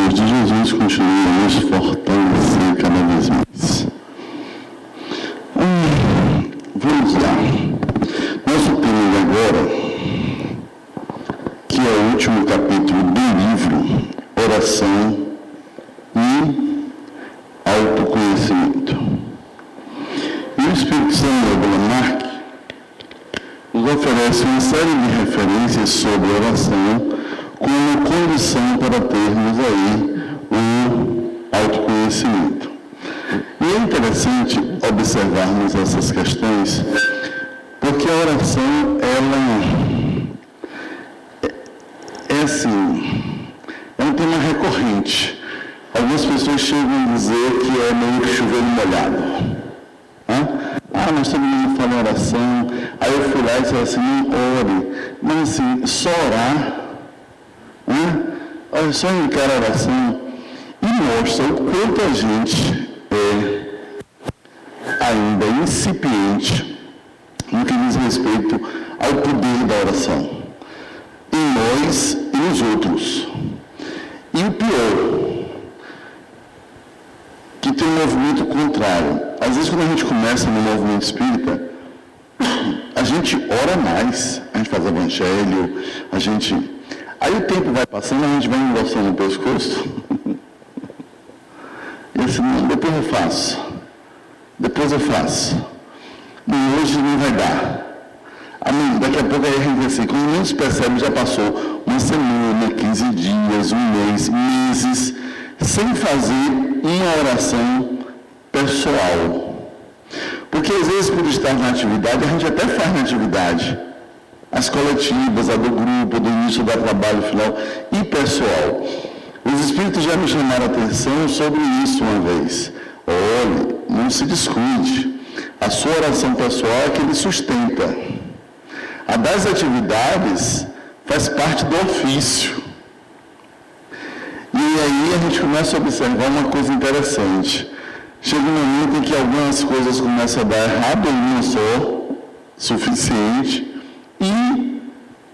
amor de Jesus continue a nos fortalecer cada vez mais. Vamos lá. Nosso tema de agora, que é o último capítulo do livro, Oração e Autoconhecimento. E o Espírito Santo Blamark nos oferece uma série de referências sobre oração como condição para termos aí o autoconhecimento. E é interessante observarmos essas questões, porque a oração, ela é um tema recorrente. Algumas pessoas chegam a dizer que é meio que chover molhado. Nós todo mundo fala em oração. Aí eu fui lá e disse assim, não ore. Mas assim, só orar, olha, só indicar a oração e mostra o quanto a gente é ainda incipiente no que diz respeito ao poder da oração, em nós e nos outros. E o pior, que tem um movimento contrário. Às vezes, quando a gente começa no movimento espírita, a gente ora mais, a gente faz evangelho, aí o tempo vai passando, a gente vai engrossando o pescoço, e assim, não, depois eu faço, e hoje não vai dar. Daqui a pouco aí a gente assim, quando menos percebe, já passou uma semana, 15 dias, um mês, meses, sem fazer uma oração pessoal. Porque às vezes, por estar na atividade, a gente até faz na atividade. As coletivas, a do grupo, do início do trabalho final e pessoal. Os espíritos já me chamaram a atenção sobre isso uma vez. Olhe, não se descuide. A sua oração pessoal é que ele sustenta. A das atividades faz parte do ofício. E aí a gente começa a observar uma coisa interessante. Chega um momento em que algumas coisas começam a dar errado, ou não só suficiente, e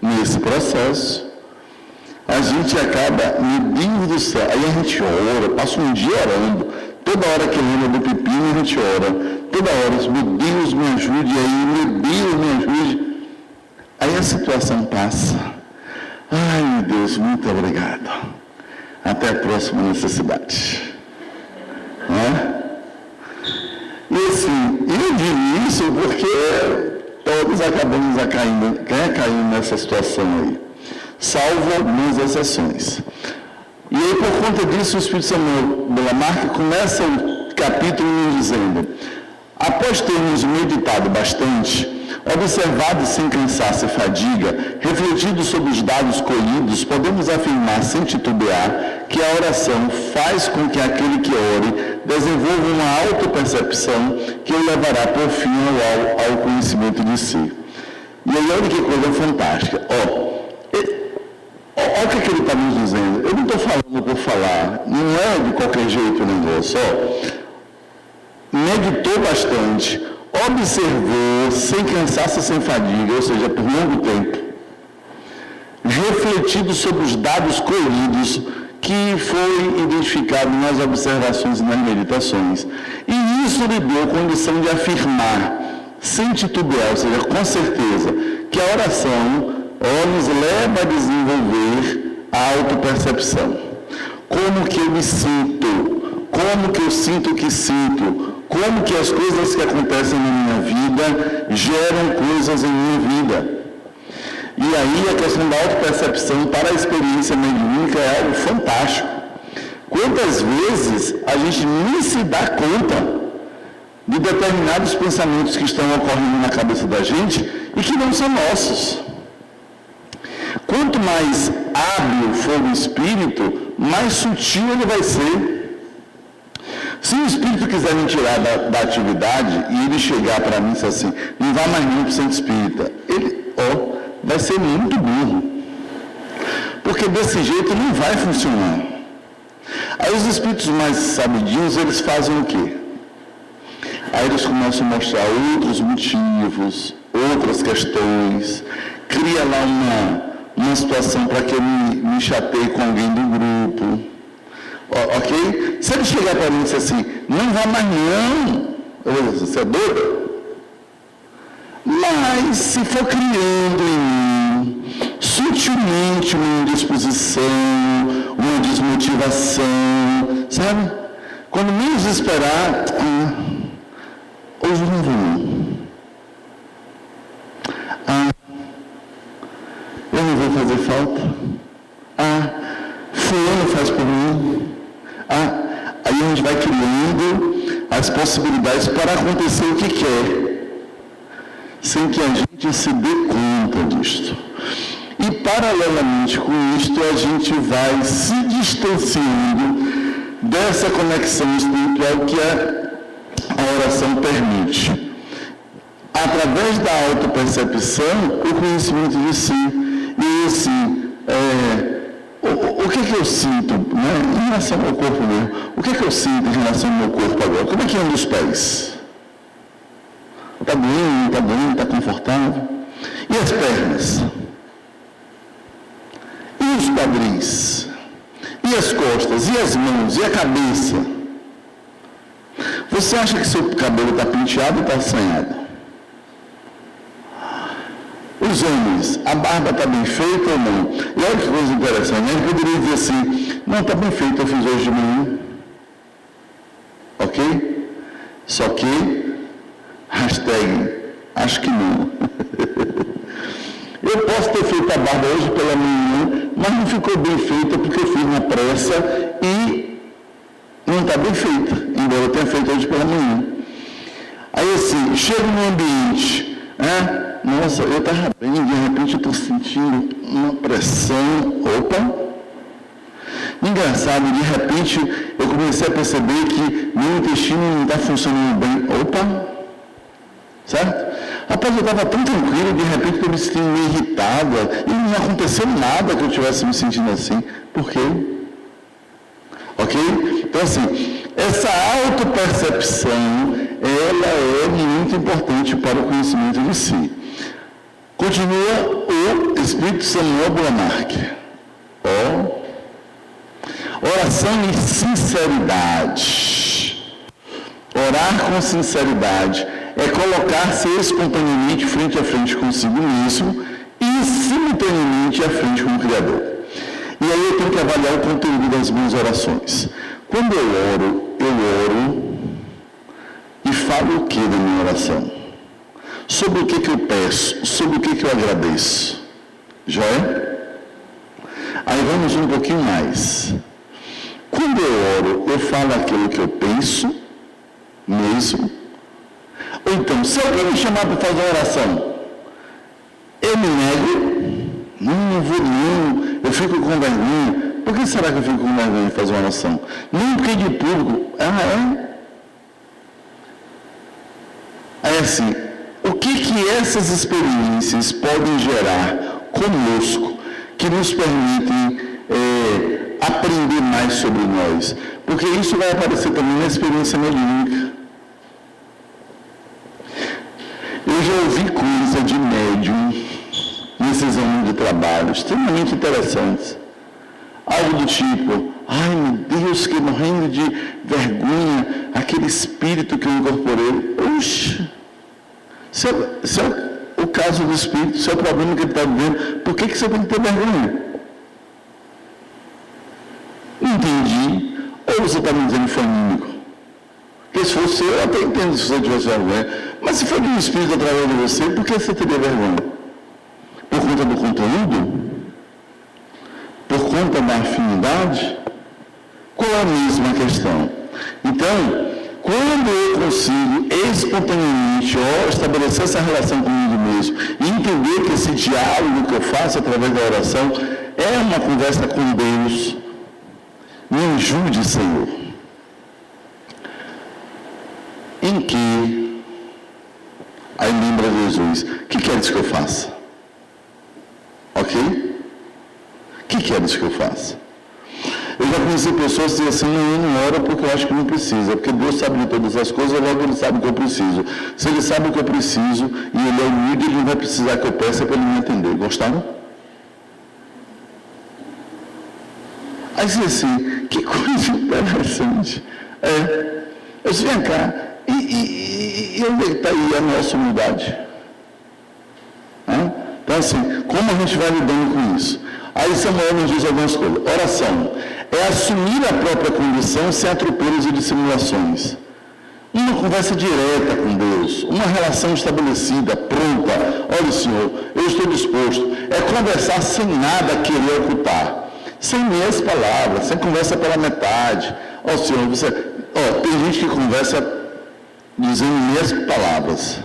nesse processo a gente acaba, meu Deus do céu, aí a gente ora, passa um dia orando, toda hora que lembra do pepino a gente ora, toda hora, meu Deus me ajude aí, meu Deus me ajude. Aí a situação passa. Ai, meu Deus, muito obrigado. Até a próxima necessidade. E assim, eu digo isso porque todos acabamos caindo nessa situação aí, salvo algumas exceções. E aí, por conta disso, o Espírito Santo Blamark começa o capítulo nos dizendo: após termos meditado bastante, observado sem cansaço e fadiga, refletido sobre os dados colhidos, podemos afirmar sem titubear que a oração faz com que aquele que ore desenvolva uma autopercepção que o levará por fim ao conhecimento de si. E aí, olha que coisa fantástica. Olha o que ele está nos dizendo. Eu não estou falando por falar, não é de qualquer jeito o negócio. Meditou bastante, observou, sem cansaço e sem fadiga, ou seja, por longo tempo, refletido sobre os dados colhidos que foi identificado nas observações e nas meditações. E isso lhe deu condição de afirmar, sem titubear, ou seja, com certeza, que a oração nos leva a desenvolver a autopercepção. Como que eu me sinto? Como que eu sinto o que sinto? Como que as coisas que acontecem na minha vida geram coisas em minha vida? E aí a questão da autopercepção para a experiência mediúnica é algo fantástico. Quantas vezes a gente nem se dá conta de determinados pensamentos que estão ocorrendo na cabeça da gente e que não são nossos. Quanto mais hábil for o espírito, mais sutil ele vai ser. Se o espírito quiser me tirar da atividade e ele chegar para mim e dizer assim, não vá mais nem para o centro espírita, ele vai ser muito burro. Porque desse jeito não vai funcionar. Aí os espíritos mais sabidinhos, eles fazem o quê? Aí eles começam a mostrar outros motivos, outras questões, cria lá uma situação para que eu me chateie com alguém do grupo. Ok? Se ele chegar para mim e disser assim, não vá mais não, eu vou dizer, você é doido? Mas se for criando em mim, sutilmente uma indisposição, uma desmotivação, sabe? Quando menos esperar, hoje não vou. Eu não vou fazer falta. Fulano faz por mim. Aí a gente vai criando as possibilidades para acontecer o que quer, sem que a gente se dê conta disto. E paralelamente com isto, a gente vai se distanciando dessa conexão espiritual que a oração permite. Através da autopercepção, o conhecimento de si. E assim, o que eu sinto, né, em relação ao corpo meu? O que eu sinto em relação ao meu corpo agora? Como é que anda os pés? Está doendo, está doendo, está confortável? E as pernas? E os quadris? E as costas? E as mãos? E a cabeça? Você acha que seu cabelo está penteado ou está assanhado? Os homens, a barba está bem feita ou não? E olha que coisa interessante, ele poderia dizer assim, não, está bem feita, eu fiz hoje de manhã. Ok? Só que, hashtag, acho que não. Eu posso ter feito a barba hoje pela manhã, mas não ficou bem feita porque eu fiz na pressa e não está bem feita, embora eu tenha feito hoje pela manhã. Aí assim, chego no ambiente, nossa, eu estava bem, de repente eu estou sentindo uma pressão, engraçado, de repente eu comecei a perceber que meu intestino não está funcionando bem, certo? Rapaz, eu estava tão tranquilo, de repente eu me senti meio irritada, e não aconteceu nada que eu estivesse me sentindo assim. Por quê? Ok? Então assim, essa autopercepção, ela é muito importante para o conhecimento de si. Continua o Espírito Samuel Blamark. Oração e sinceridade. Orar com sinceridade é colocar-se espontaneamente frente a frente consigo mesmo e simultaneamente à frente com o Criador. E aí eu tenho que avaliar o conteúdo das minhas orações. Quando eu oro e falo o que na minha oração? Sobre o que eu peço? Sobre o que eu agradeço? Já é? Aí vamos um pouquinho mais. Quando eu oro, eu falo aquilo que eu penso mesmo. Ou então, se alguém me chamar para fazer uma oração, eu me nego, não vou não, eu fico com vergonha. Por que será que eu fico com vergonha de fazer uma oração? Nem porque de público, Aí assim, o que essas experiências podem gerar conosco, que nos permitem aprender mais sobre nós? Porque isso vai aparecer também na experiência mediúnica. Eu já ouvi coisa de médium nesses anos de trabalho, extremamente interessantes. Algo do tipo, ai meu Deus, que morrendo de vergonha, aquele espírito que eu incorporei. Oxe, se é o caso do espírito, se é o problema que ele está vivendo, por que você tem que ter vergonha? Entendi. Ou você está me dizendo que foi mímico? Porque se fosse eu até entendo se você tivesse vergonha. Mas se for de um espírito através de você, por que você teria vergonha? Por conta do conteúdo? Por conta da afinidade? Qual é a mesma questão? Então, quando eu consigo espontaneamente estabelecer essa relação comigo mesmo e entender que esse diálogo que eu faço através da oração é uma conversa com Deus, me ajude, Senhor, em que, aí lembra Jesus, o que queres que eu faça? Ok? O que queres que eu faça? Eu já conheci pessoas que dizem assim, eu não oro porque eu acho que não precisa, porque Deus sabe de todas as coisas, logo Ele sabe o que eu preciso. Se Ele sabe o que eu preciso e Ele é humilde, Ele não vai precisar que eu peça para Ele me atender. Gostaram? Aí disse assim, que coisa interessante. Eu disse, vem cá, e onde está aí a nossa humildade? Então assim, como a gente vai lidando com isso? Aí Samuel nos diz algumas coisas. Oração é assumir a própria condição sem atropelos e dissimulações. Uma conversa direta com Deus, uma relação estabelecida, pronta. Olha, Senhor, eu estou disposto. É conversar sem nada querer ocultar. Sem meias palavras, sem conversa pela metade. Ó, Senhor, tem gente que conversa dizendo meias palavras.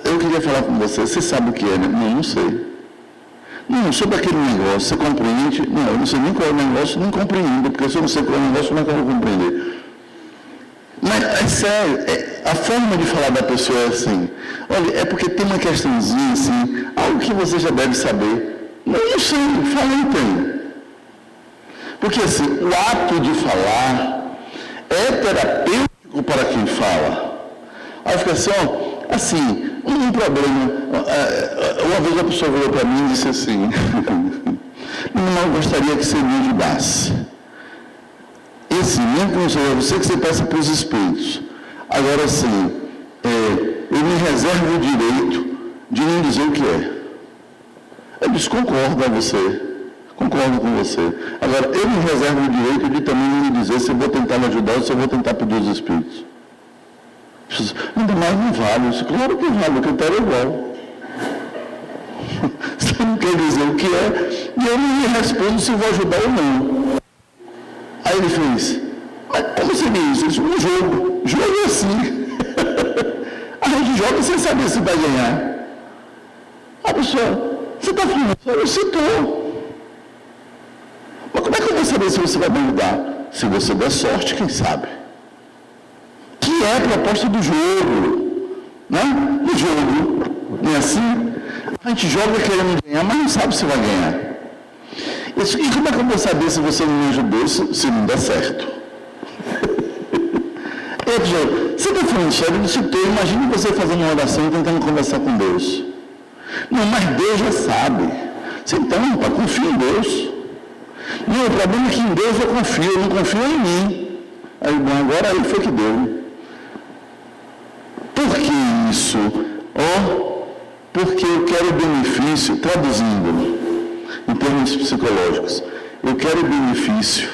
Eu queria falar com você sabe o que é, né? Não sei. Não, sobre aquele negócio, você compreende? Não, eu não sei nem qual é o negócio, nem compreendo, porque se eu não sei qual é o negócio, como é que eu vou compreender? Mas, é sério, a forma de falar da pessoa é assim, olha, é porque tem uma questãozinha assim, algo que você já deve saber. Não sei, fala e tem. Porque assim, o ato de falar é terapêutico para quem fala. Aí fica assim, assim, um problema. Uma vez a pessoa virou para mim e disse assim, não gostaria que você me ajudasse. E assim, nem com você que você peça para os espíritos. Agora assim, eu me reservo o direito de não dizer o que é. Eu disse, concordo com você. Agora, eu me reservo o direito de também não dizer se eu vou tentar me ajudar ou se eu vou tentar pedir os espíritos. Ainda mais não vale. Disse, claro que vale, o critério é igual. Você não quer dizer o que é, e eu não me respondo se vou ajudar ou não. Aí ele fez, mas como seria isso? Eu disse, um jogo. Jogo é assim. A gente joga sem saber se vai ganhar. A pessoa, você está falando, eu citou. Mas como é que eu vou saber se você vai me ajudar? Se você der sorte, quem sabe? Que é a proposta do jogo. Né? Do jogo. Não é assim? A gente joga querendo ganhar, mas não sabe se vai ganhar. E como é que eu vou saber se você não me ajudou, se não der certo? Você está falando sério, eu citou, imagine você fazendo uma oração e tentando conversar com Deus. Não, mas Deus já sabe. Você então, confia em Deus. Não, o problema é que em Deus eu confio, eu não confio em mim. Aí, bom, agora aí foi que deu. Por que isso? Porque eu quero benefício, traduzindo, em termos psicológicos, eu quero benefício,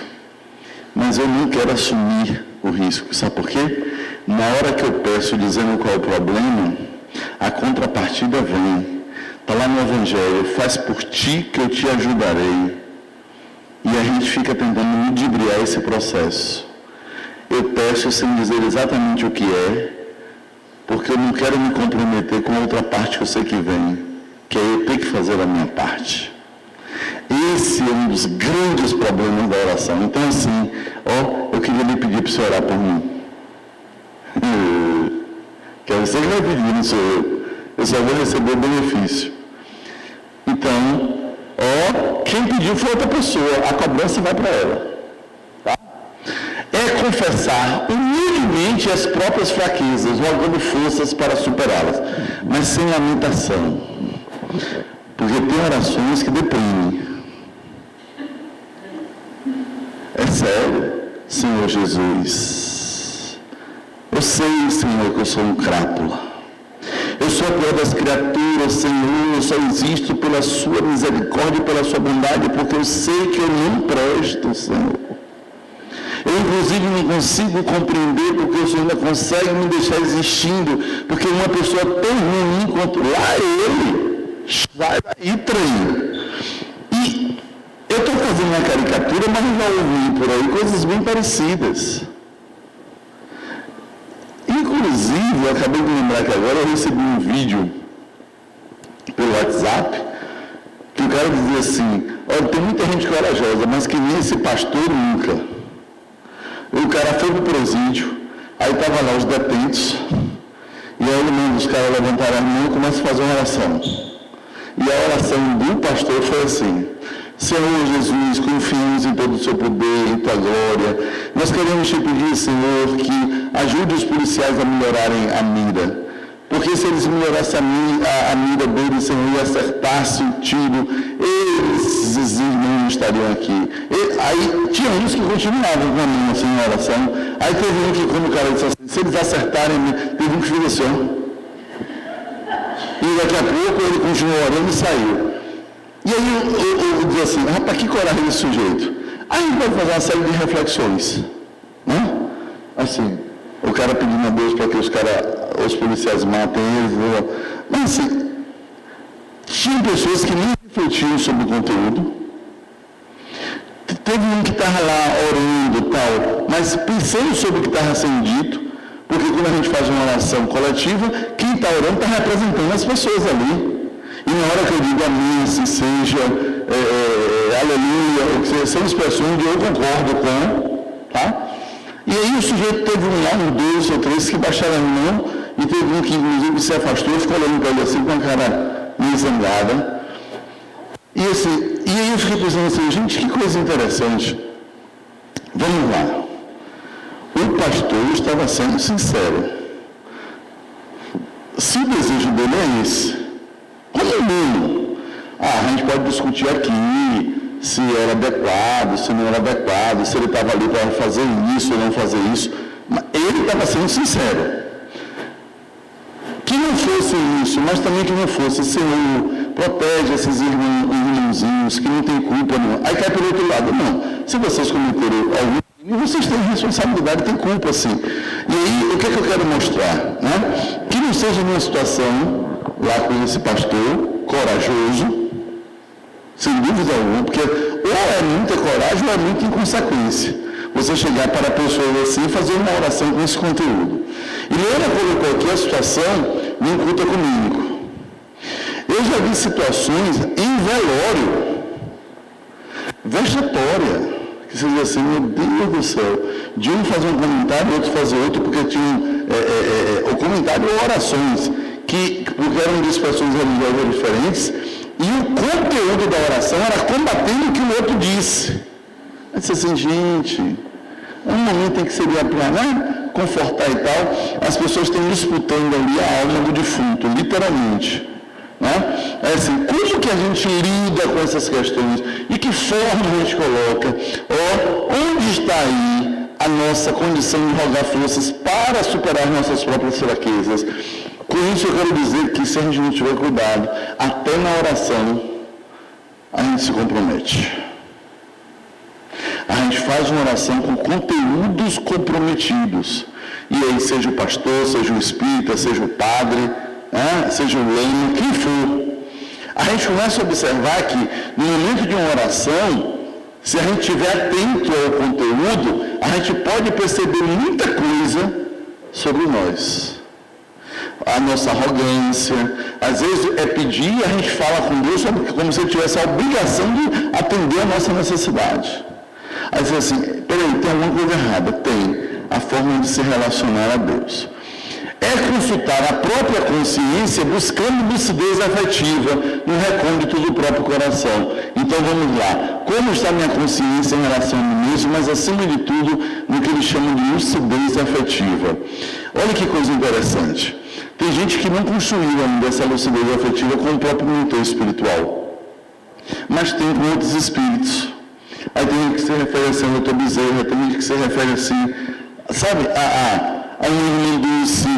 mas eu não quero assumir o risco. Sabe por quê? Na hora que eu peço dizendo qual é o problema, a contrapartida vem. Está lá no Evangelho, faz por ti que eu te ajudarei. E a gente fica tentando ludibriar esse processo. Eu peço sem dizer exatamente o que é, porque eu não quero me comprometer com outra parte que eu sei que vem, que é eu ter que fazer a minha parte. Esse é um dos grandes problemas da oração. Então assim, eu queria lhe pedir para você orar por mim. Que é você que vai pedir, não sou eu. Eu só vou receber o benefício. Então, quem pediu foi outra pessoa, a cobrança vai para ela. Tá? É confessar humildemente as próprias fraquezas, rogando forças para superá-las, mas sem lamentação. Porque tem orações que deprimem. É sério, Senhor Jesus. Eu sei, Senhor, que eu sou um crápula. Eu sou a pior das criaturas, Senhor, eu só existo pela sua misericórdia e pela sua bondade, porque eu sei que eu não presto, Senhor. Eu, inclusive, não consigo compreender porque o Senhor não consegue me deixar existindo, porque uma pessoa tão ruim quanto lá ele, vai daí, trem. E eu estou fazendo uma caricatura, mas já ouvi por aí coisas bem parecidas. Inclusive, eu acabei de lembrar que agora eu recebi um vídeo pelo WhatsApp, que o cara dizia assim, olha, tem muita gente corajosa, mas que nem esse pastor nunca. O cara foi para o presídio, aí estava lá os detentos, e aí ele manda os caras levantarem a mão e começa a fazer uma oração. E a oração do pastor foi assim, Senhor Jesus, confiamos em todo o seu poder, em tua glória. Nós queremos te pedir, Senhor, que ajude os policiais a melhorarem a mira. Porque se eles melhorassem a mira deles, Senhor, e acertassem o tiro, esses irmãos não estariam aqui. Aí tinha uns que continuavam com a mão assim na oração. Aí teve um que, quando o cara disse assim, se eles acertarem, teve um que fez assim, ó. E daqui a pouco ele continuou orando e saiu. E aí eu disse assim, rapaz, que coragem desse sujeito. Aí a gente vai fazer uma série de reflexões. Né? Assim, o cara pedindo a Deus para que os policiais matem eles. Mas assim, tinha pessoas que nem refletiam sobre o conteúdo. Teve um que estava lá orando e tal, mas pensando sobre o que estava sendo dito, porque quando a gente faz uma oração coletiva, quem está orando está representando as pessoas ali. E na hora que eu digo amém, assim seja, aleluia, ou que seja, são expressões de eu concordo com, tá? E aí o sujeito teve dois ou três que baixaram a mão, e teve um que inclusive se afastou e ficou olhando para ele assim com a cara meio zangada. E aí eu fiquei pensando assim, gente, que coisa interessante. Vamos lá. O pastor estava sendo sincero. Se o desejo dele é esse, como o mundo? A gente pode discutir aqui se era adequado, se não era adequado, se ele estava ali para fazer isso ou não fazer isso. Mas ele estava sendo sincero. Que não fosse isso, mas também que não fosse, Senhor, protege esses irmãozinhos que não têm culpa, não. Aí cai pelo outro lado, não. Se vocês cometeram algum crime, vocês têm responsabilidade, têm culpa, sim. E aí, o que é que eu quero mostrar? Né? Que não seja uma situação, lá com esse pastor, corajoso, sem dúvida alguma, porque ou é muita coragem ou é muita inconsequência. Você chegar para a pessoa assim e fazer uma oração com esse conteúdo. E Leana colocou aqui a situação de um culto ecumênico. Eu já vi situações em velório, vexatória, que você diz assim, meu Deus do céu, de um fazer um comentário, outro fazer outro, porque tinha o comentário ou orações, porque eram de expressões religiosas diferentes, e o conteúdo da oração era combatendo o que o outro disse. Aí você assim, gente, um momento em que seria para, né, confortar e tal, as pessoas estão disputando ali a alma do defunto, literalmente. Né? É assim, como que a gente lida com essas questões? E que forma a gente coloca? Onde está aí a nossa condição de rogar forças para superar nossas próprias fraquezas? Com isso eu quero dizer que se a gente não tiver cuidado, até na oração, a gente se compromete. A gente faz uma oração com conteúdos comprometidos. E aí, seja o pastor, seja o espírita, seja o padre, seja o leigo, quem for. A gente começa a observar que, no momento de uma oração, se a gente estiver atento ao conteúdo, a gente pode perceber muita coisa sobre nós. A nossa arrogância, às vezes é pedir e a gente fala com Deus como se ele tivesse a obrigação de atender a nossa necessidade. Aí você assim, peraí, tem alguma coisa errada? Tem. A forma de se relacionar a Deus. É consultar a própria consciência buscando lucidez afetiva no recôndito do próprio coração. Então vamos lá. Como está minha consciência em relação a mim mesmo, mas acima de tudo no que eles chamam de lucidez afetiva. Olha que coisa interessante. Tem gente que não construiu ainda essa lucidez afetiva com o próprio mentor espiritual. Mas tem com outros espíritos. Aí tem gente que se refere assim ao Dr. Bezerra, tem gente que se refere assim, sabe, a William Dulce,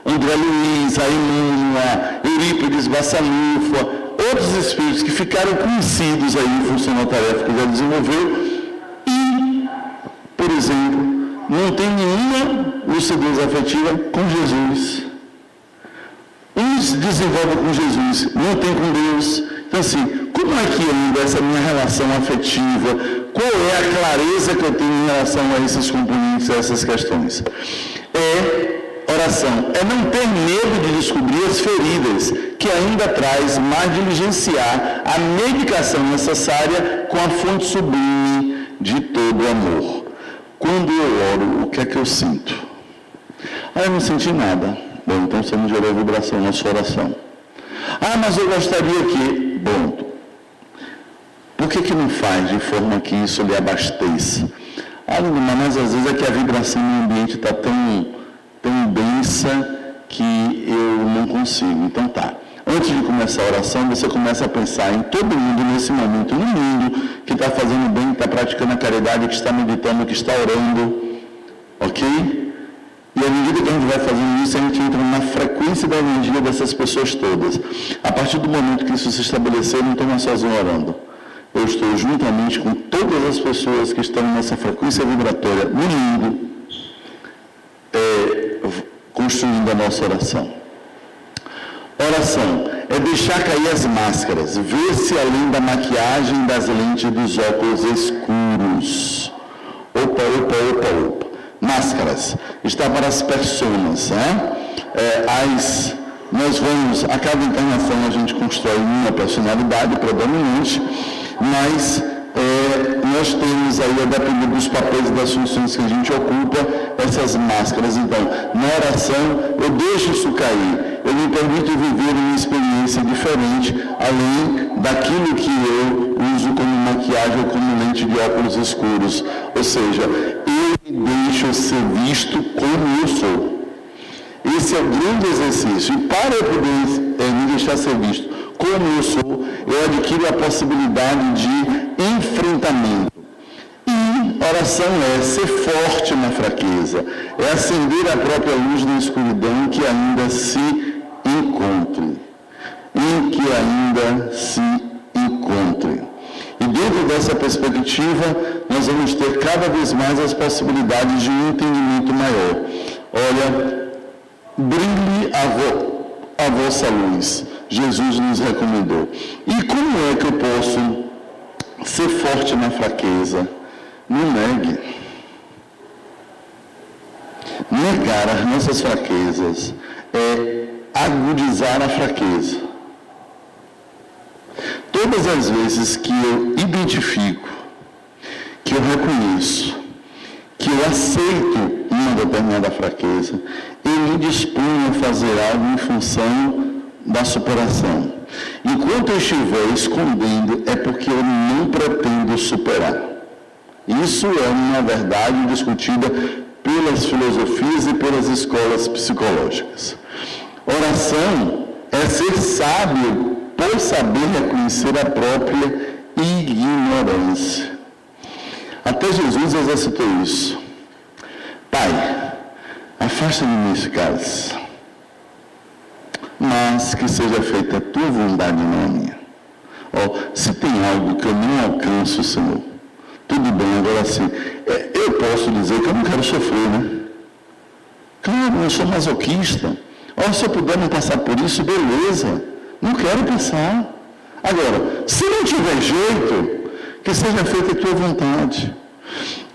André Luiz, a Emmanuel, Eurípides Bassalufa, outros espíritos que ficaram conhecidos aí em função da tarefa que já desenvolveu e, por exemplo, não tem nenhuma lucidez afetiva com Jesus. Uns desenvolvem com Jesus, não tem com Deus. Então assim, como é que ainda essa minha relação afetiva, qual é a clareza que eu tenho em relação a esses componentes, a essas questões? Oração, é não ter medo de descobrir as feridas, que ainda traz, mas diligenciar a medicação necessária com a fonte sublime de todo amor. Quando eu oro, o que é que eu sinto? Eu não senti nada. Bom, então você não gerou vibração na sua oração. Mas eu gostaria que... Bom, por que não faz de forma que isso lhe abasteça? Mas às vezes é que a vibração no ambiente está tão densa que eu não consigo. Então tá. antes de começar a oração, você começa a pensar em todo mundo nesse momento, no mundo, que está fazendo bem, que está praticando a caridade, que está meditando, que está orando, ok? E à medida que a gente vai fazendo isso, a gente entra na frequência da energia dessas pessoas todas. A partir do momento que isso se estabeleceu, eu não estou mais sozinho orando. Eu estou juntamente com todas as pessoas que estão nessa frequência vibratória no mundo, construindo a nossa oração. Oração é deixar cair as máscaras, ver-se além da maquiagem das lentes dos óculos escuros. Opa. Máscaras. Está para as personas, né? Nós vamos, a cada encarnação a gente constrói uma personalidade predominante, mas nós temos aí, a depender dos papéis e das funções que a gente ocupa, essas máscaras. Então, na oração, eu deixo isso cair, eu me permito viver uma experiência diferente, além daquilo que eu uso como maquiagem ou como lente de óculos escuros. Ou seja, eu me deixo ser visto como eu sou. Esse é o grande exercício. E para eu poder me deixar ser visto como eu sou, eu adquiro a possibilidade de enfrentamento. E oração é ser forte na fraqueza, é acender a própria luz na escuridão que ainda se encontre. E dentro dessa perspectiva, nós vamos ter cada vez mais as possibilidades de um entendimento maior. Olha, brilhe a vossa luz. Jesus nos recomendou. E como é que eu posso ser forte na fraqueza? Não negue. Negar as nossas fraquezas é agudizar a fraqueza. Todas as vezes que eu identifico, que eu reconheço, que eu aceito uma determinada fraqueza, eu me disponho a fazer algo em função da superação. Enquanto eu estiver escondendo, é porque eu não pretendo superar. Isso é uma verdade discutida pelas filosofias e pelas escolas psicológicas. Oração é ser sábio por saber reconhecer a própria ignorância. Até Jesus exercitou isso. Pai, afasta de mim esse cálice, mas que seja feita a tua vontade, não a minha. Se tem algo que eu não alcanço, Senhor, tudo bem, agora sim, eu posso dizer que eu não quero sofrer, né? Claro, eu sou masoquista. Se eu puder não passar por isso, beleza. Não quero passar. Agora, se não tiver jeito, que seja feita a tua vontade.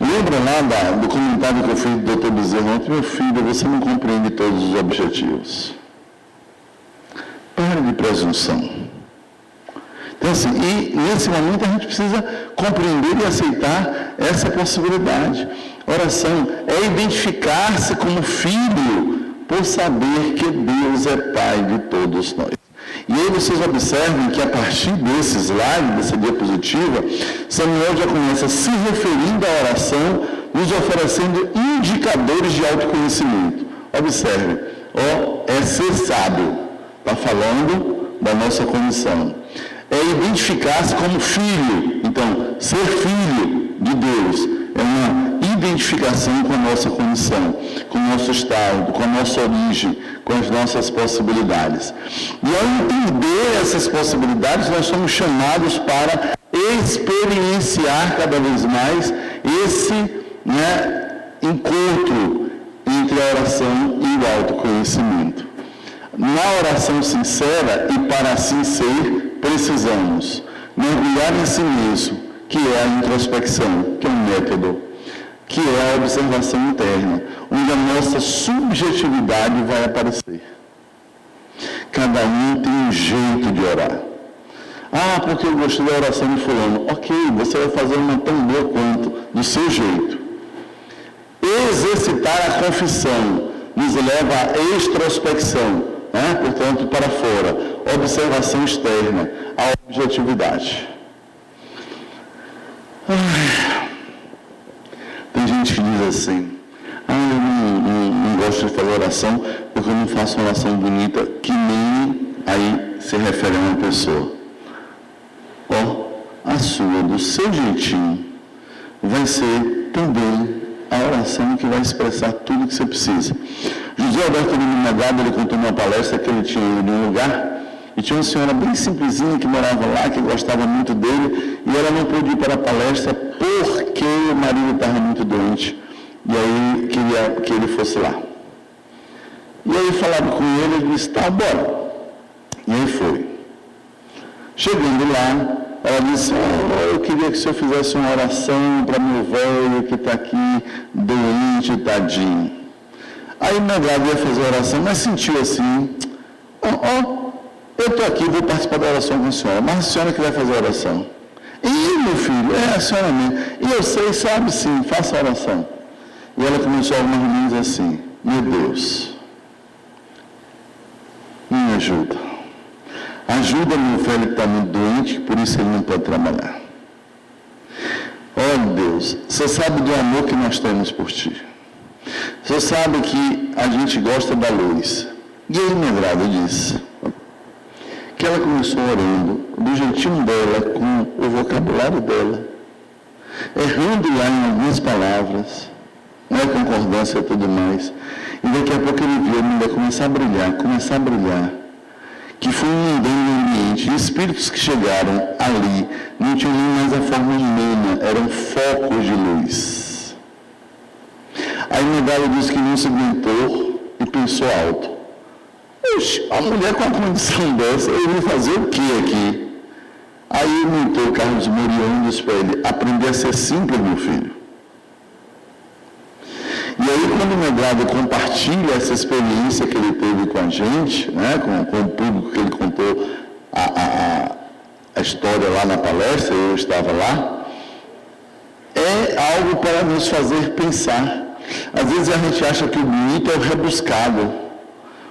Lembra lá do comentário que eu fiz do Dr. Bezerra ontem? Meu filho, você não compreende todos os objetivos. Pare de presunção. Então, assim, e nesse momento a gente precisa compreender e aceitar essa possibilidade. Oração é identificar-se como filho por saber que Deus é Pai de todos nós. E aí vocês observem que a partir desse slide, dessa diapositiva, Samuel já começa se referindo à oração, nos oferecendo indicadores de autoconhecimento. Observe, é ser sábio. Está falando da nossa condição. É identificar-se como filho. Então, ser filho de Deus é uma identificação com a nossa condição, com o nosso estado, com a nossa origem, com as nossas possibilidades. E ao entender essas possibilidades, nós somos chamados para experienciar cada vez mais esse encontro entre a oração e o autoconhecimento. Na oração sincera e para assim ser, precisamos mergulhar em si mesmo, que é a introspecção, que é um método, que é a observação interna, onde a nossa subjetividade vai aparecer. Cada um tem um jeito de orar. Porque eu gostei da oração de fulano. Ok, você vai fazer uma tão boa quanto, do seu jeito. Exercitar a confissão nos leva à extrospecção, portanto, para fora. Observação externa, a objetividade. Tem gente que diz assim, eu não gosto de fazer oração porque eu não faço uma oração bonita que nem, aí se refere a uma pessoa. A sua, do seu jeitinho, vai ser também a oração que vai expressar tudo que você precisa. José Alberto de Minagado, ele contou numa palestra que ele tinha ido em um lugar e tinha uma senhora bem simplesinha que morava lá, que gostava muito dele, e ela não pôde ir para a palestra porque o marido estava muito doente, e aí queria que ele fosse lá. E aí falaram com ele, ele disse, tá, bora. E aí foi. Chegando lá, ela disse, eu queria que o senhor fizesse uma oração para meu velho que está aqui doente, tadinho. Aí Medrado ia fazer a oração, mas sentiu assim, eu estou aqui, vou participar da oração com a senhora, mas a senhora que vai fazer a oração. E meu filho, a senhora mesmo. E eu sei, sabe sim, faça a oração. E ela começou a algumas vezes assim, meu Deus, me ajuda. Ajuda meu velho que está muito doente, por isso ele não pode trabalhar. Olha Deus, você sabe do amor que nós temos por ti. Você sabe que a gente gosta da luz. E aí Medrado disse que ela começou orando do jeitinho dela, com o vocabulário dela, errando lá em algumas palavras, não é concordância e tudo mais. E daqui a pouco ele viu a mulher começar a brilhar, que foi inundando o ambiente. E espíritos que chegaram ali não tinham nem mais a forma humana, eram focos de luz. Aí Medrado disse que não se aguentou e pensou alto. A mulher com a condição dessa, eu vou fazer o que aqui? Aí montou Carlos Morião e disse para ele, aprender a ser simples, meu filho. E aí, quando o Medrado compartilha essa experiência que ele teve com a gente, né, com o público que ele contou a história lá na palestra, eu estava lá, é algo para nos fazer pensar. Às vezes a gente acha que o bonito é o rebuscado,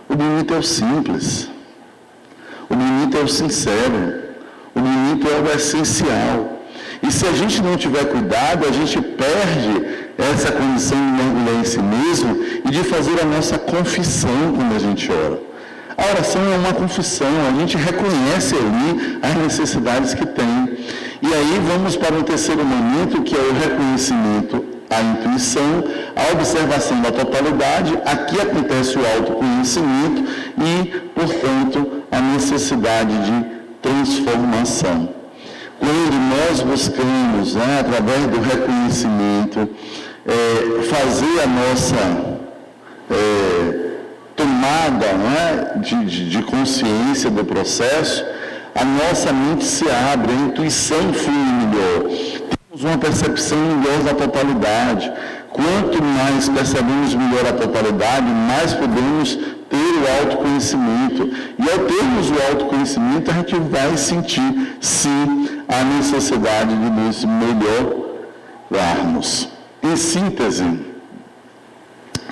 o bonito é o simples, o bonito é o sincero, o bonito é o essencial. E se a gente não tiver cuidado, a gente perde essa condição de mergulhar em si mesmo e de fazer a nossa confissão quando a gente ora. A oração é uma confissão, a gente reconhece ali as necessidades que tem. E aí vamos para o terceiro momento, que é o reconhecimento, a intuição, a observação da totalidade. Aqui acontece o autoconhecimento e, portanto, a necessidade de transformação. Quando nós buscamos, através do reconhecimento, fazer a nossa tomada de consciência do processo, a nossa mente se abre, a intuição flui melhor. Temos uma percepção melhor da totalidade. Quanto mais percebemos melhor a totalidade, mais podemos ter o autoconhecimento. E ao termos o autoconhecimento, a gente vai sentir, sim, a necessidade de nos melhorarmos. Em síntese,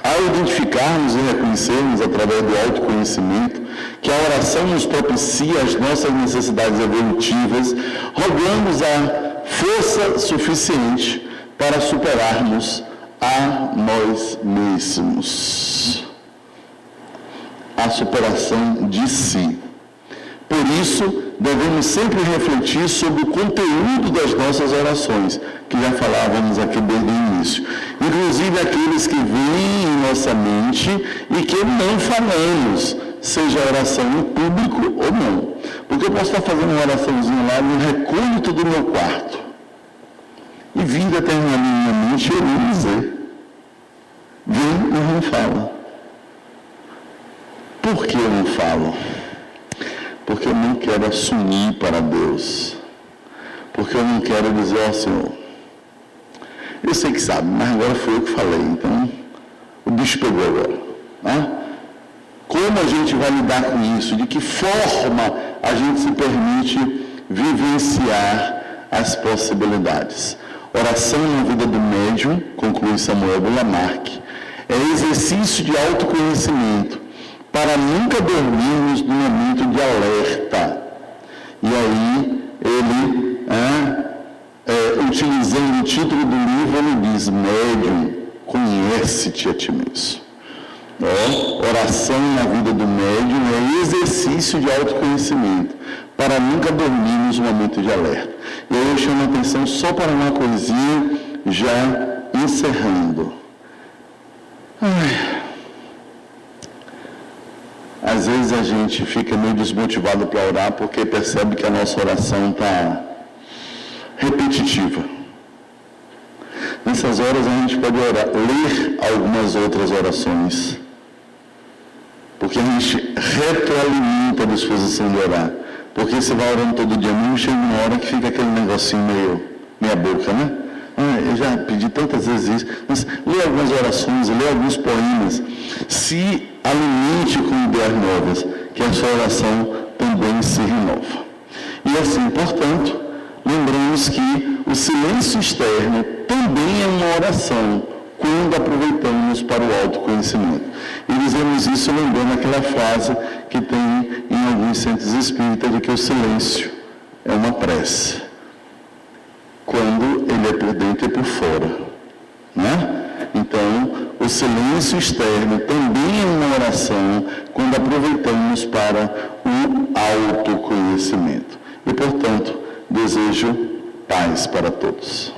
ao identificarmos e reconhecermos através do autoconhecimento que a oração nos propicia as nossas necessidades evolutivas, rogamos a força suficiente para superarmos a nós mesmos. A superação de si. Por isso, devemos sempre refletir sobre o conteúdo das nossas orações, que já falávamos aqui desde o início. Inclusive aqueles que vêm em nossa mente e que não falamos, seja a oração em público ou não. Porque eu posso estar fazendo uma oraçãozinha lá no recôndito do meu quarto. E vindo até na minha mente eu não dizer. Vem e não fala. Por que eu não falo? Porque eu não quero assumir para Deus. Porque eu não quero dizer ao Senhor. Eu sei que sabe, mas agora foi eu que falei. Então, o bicho pegou agora. Né? Como a gente vai lidar com isso? De que forma a gente se permite vivenciar as possibilidades? Oração na vida do médium, conclui Samuel Bulamarque, é exercício de autoconhecimento para nunca dormirmos no momento de alerta. E aí, ele, utilizando o título do livro, ele diz, médium, conhece-te a ti mesmo. Oração na vida do médium é exercício de autoconhecimento, para nunca dormir nos momentos de alerta. E aí eu chamo a atenção só para uma coisinha, já encerrando. Às vezes a gente fica meio desmotivado para orar porque percebe que a nossa oração está repetitiva. Nessas horas a gente pode ler algumas outras orações, porque a gente retroalimenta a disposição de orar. Porque você vai orando todo dia mesmo, chega uma hora que fica aquele negocinho meia boca, né? Eu já pedi tantas vezes isso, mas lê algumas orações, lê alguns poemas, se alimente com ideias novas, que a sua oração também se renova. E assim, portanto, lembramos que o silêncio externo também é uma oração, quando aproveitamos para o autoconhecimento. E dizemos isso lembrando aquela frase que tem em alguns centros espíritas de que o silêncio é uma prece, quando ele é por dentro e por fora, né? Então, o silêncio externo também é uma oração quando aproveitamos para o autoconhecimento. E, portanto, desejo paz para todos.